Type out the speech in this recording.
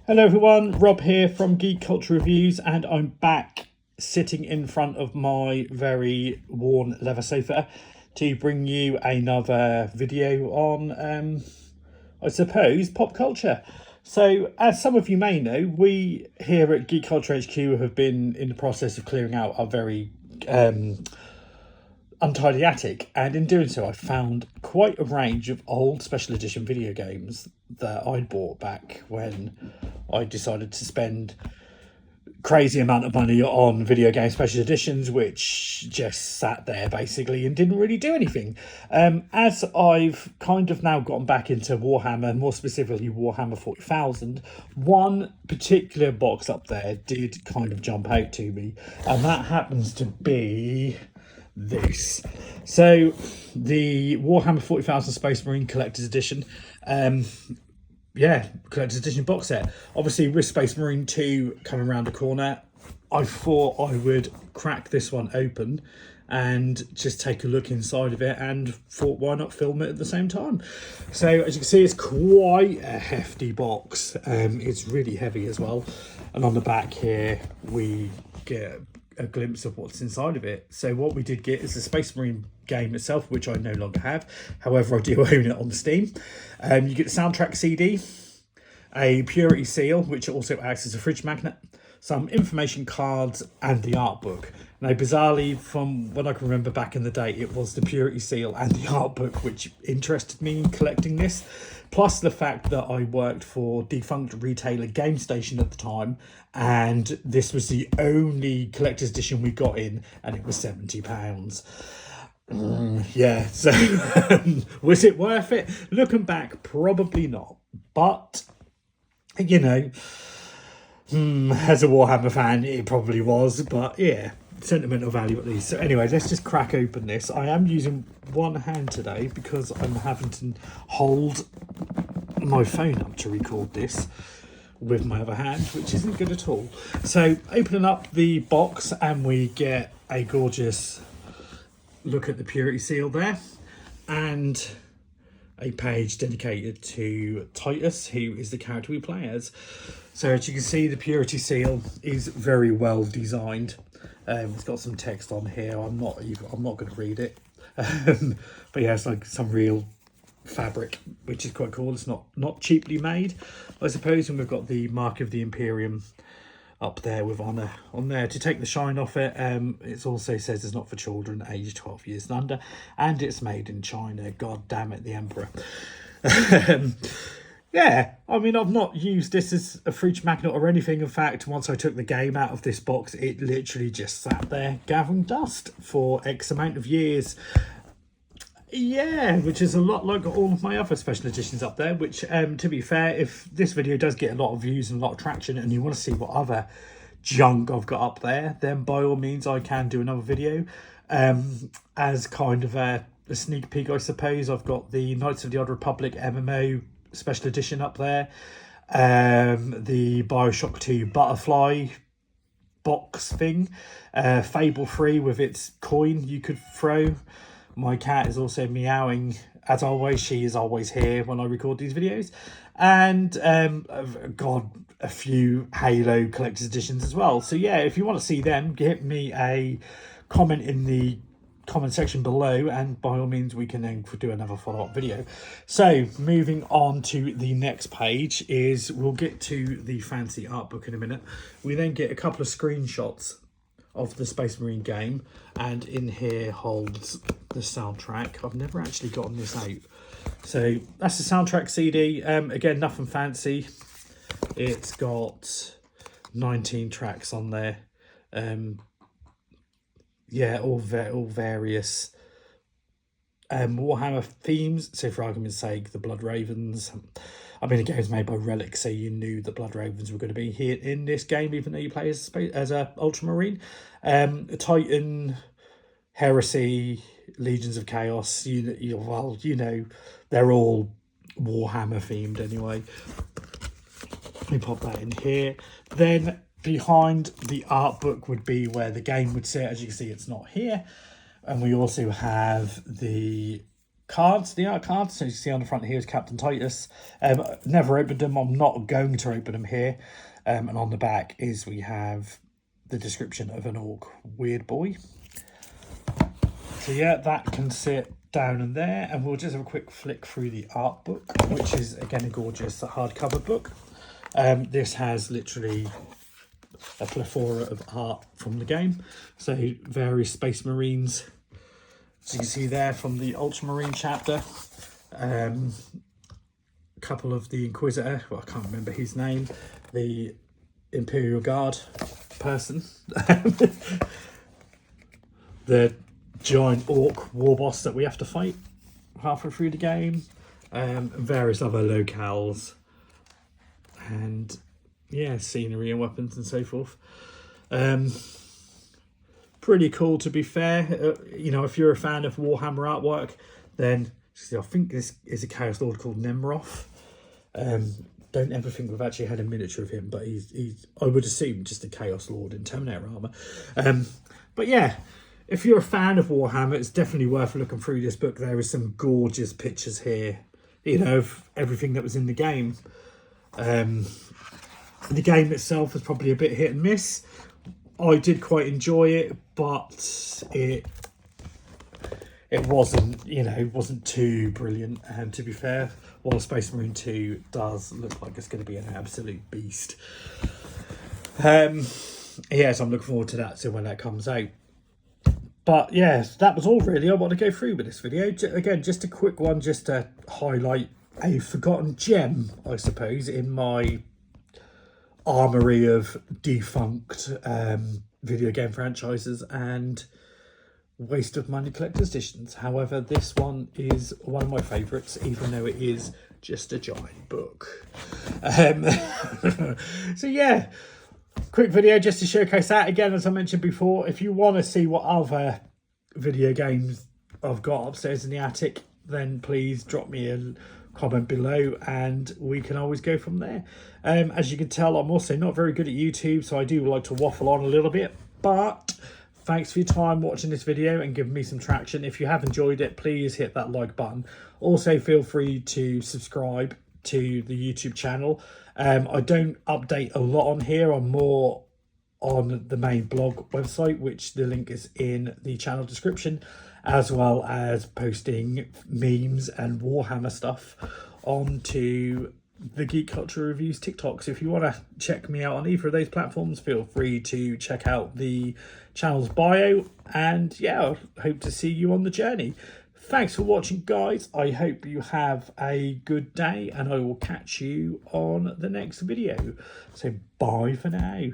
Hello everyone, Rob here from Geek Culture Reviews, and I'm back sitting in front of my very worn leather sofa to bring you another video on, I suppose, pop culture. So, as some of you may know, we here at Geek Culture HQ have been in the process of clearing out our very untidy attic, and in doing so I found quite a range of old special edition video games that I'd bought back when I decided to spend crazy amount of money on video game special editions, which just sat there basically and didn't really do anything. As I've kind of now gotten back into Warhammer, more specifically Warhammer 40,000, one particular box up there did kind of jump out to me, and that happens to be this. So the Warhammer 40,000 Space Marine Collector's Edition, Collector's Edition box set. Obviously with Space Marine 2 coming around the corner, I thought I would crack this one open and just take a look inside of it, and thought why not film it at the same time. So as you can see, it's quite a hefty box. It's really heavy as well, and on the back here we get a glimpse of what's inside of it. So what we did get is the Space Marine game itself, which I no longer have. However, I do own it on Steam. You get the soundtrack CD, a Purity seal, which also acts as a fridge magnet, some information cards, and the art book. Now, bizarrely, from what I can remember back in the day, it was the Purity seal and the art book which interested me in collecting this. Plus the fact that I worked for defunct retailer Game Station at the time, and this was the only collector's edition we got in, and it was £70. Yeah, so was it worth it? Looking back, probably not. But, you know, as a Warhammer fan, it probably was. But yeah, sentimental value at least. So anyway, let's just crack open this. I am using one hand today because I'm having to hold my phone up to record this with my other hand, which isn't good at all. So opening up the box, and we get a gorgeous look at the Purity seal there, and a page dedicated to Titus, who is the character we play as. So as you can see, the Purity seal is very well designed. It's got some text on here. I'm not going to read it, but yeah, it's like some real fabric, which is quite cool. It's not cheaply made, I suppose. And we've got the mark of the Imperium up there with honour on there to take the shine off it. It also says it's not for children aged 12 years and under, and it's made in China. God damn it, the Emperor. Yeah, I mean, I've not used this as a fridge magnet or anything. In fact, once I took the game out of this box, it literally just sat there gathering dust for X amount of years. Yeah, which is a lot like all of my other special editions up there, which, to be fair, if this video does get a lot of views and a lot of traction, and you want to see what other junk I've got up there, then by all means I can do another video. As kind of a sneak peek, I suppose, I've got the Knights of the Old Republic MMO special edition up there, the Bioshock 2 butterfly box thing, Fable 3 with its coin you could throw. My cat is also meowing as always. She is always here when I record these videos. And God, a few Halo collector's editions as well. So yeah, if you want to see them, hit me a comment in the comment section below, and by all means we can then do another follow-up video. So moving on to the next page is, we'll get to the fancy art book in a minute. We then get a couple of screenshots of the Space Marine game, and in here holds the soundtrack. I've never actually gotten this out. So that's the soundtrack CD. Again, nothing fancy. It's got 19 tracks on there. Yeah, all various Warhammer themes. So for argument's sake, the Blood Ravens. I mean, the game was made by Relic, so you knew the Blood Ravens were going to be here in this game, even though you play as a Ultramarine. Titan, Heresy, Legions of Chaos. You know, they're all Warhammer themed anyway. Let me pop that in here. Then behind the art book would be where the game would sit. As you can see, it's not here. And we also have the cards, the art cards. So you see on the front here is Captain Titus. Never opened them. I'm not going to open them here. And on the back is we have the description of an orc weird boy. So yeah, that can sit down in there, and we'll just have a quick flick through the art book, which is again a gorgeous hardcover book. This has literally a plethora of art from the game. So various Space Marines, as you can see there from the Ultramarine chapter. A couple of the Inquisitor, well, I can't remember his name, the Imperial Guard person, the giant orc war boss that we have to fight halfway through the game, and various other locales, and yeah, scenery and weapons and so forth. Pretty cool, to be fair. You know, if you're a fan of Warhammer artwork, then I think this is a Chaos Lord called Nemroth. Don't ever think we've actually had a miniature of him, but he's I would assume just a Chaos Lord in Terminator armor. But yeah, if you're a fan of Warhammer, it's definitely worth looking through this book. There is some gorgeous pictures here, you know, of everything that was in the game. The game itself was probably a bit hit and miss. I did quite enjoy it, but it wasn't, you know, wasn't too brilliant. And to be fair, while Space Marine 2 does look like it's going to be an absolute beast. Yeah, so I'm looking forward to that, so when that comes out. But yeah, that was all really I want to go through with this video. Again, just a quick one, just to highlight a forgotten gem, I suppose, in my armory of defunct video game franchises and waste of money collector's editions. However, this one is one of my favourites, even though it is just a giant book. So yeah, quick video just to showcase that. Again, as I mentioned before, if you want to see what other video games I've got upstairs in the attic, then please drop me a comment below and we can always go from there. As you can tell, I'm also not very good at YouTube, so I do like to waffle on a little bit, but thanks for your time watching this video and giving me some traction. If you have enjoyed it, please hit that like button. Also, feel free to subscribe to the YouTube channel. I don't update a lot on here. I'm more on the main blog website, which the link is in the channel description, as well as posting memes and Warhammer stuff onto the Geek Culture Reviews TikTok. So if you want to check me out on either of those platforms, feel free to check out the channel's bio. And yeah, I hope to see you on the journey. Thanks for watching, guys. I hope you have a good day, and I will catch you on the next video. So bye for now.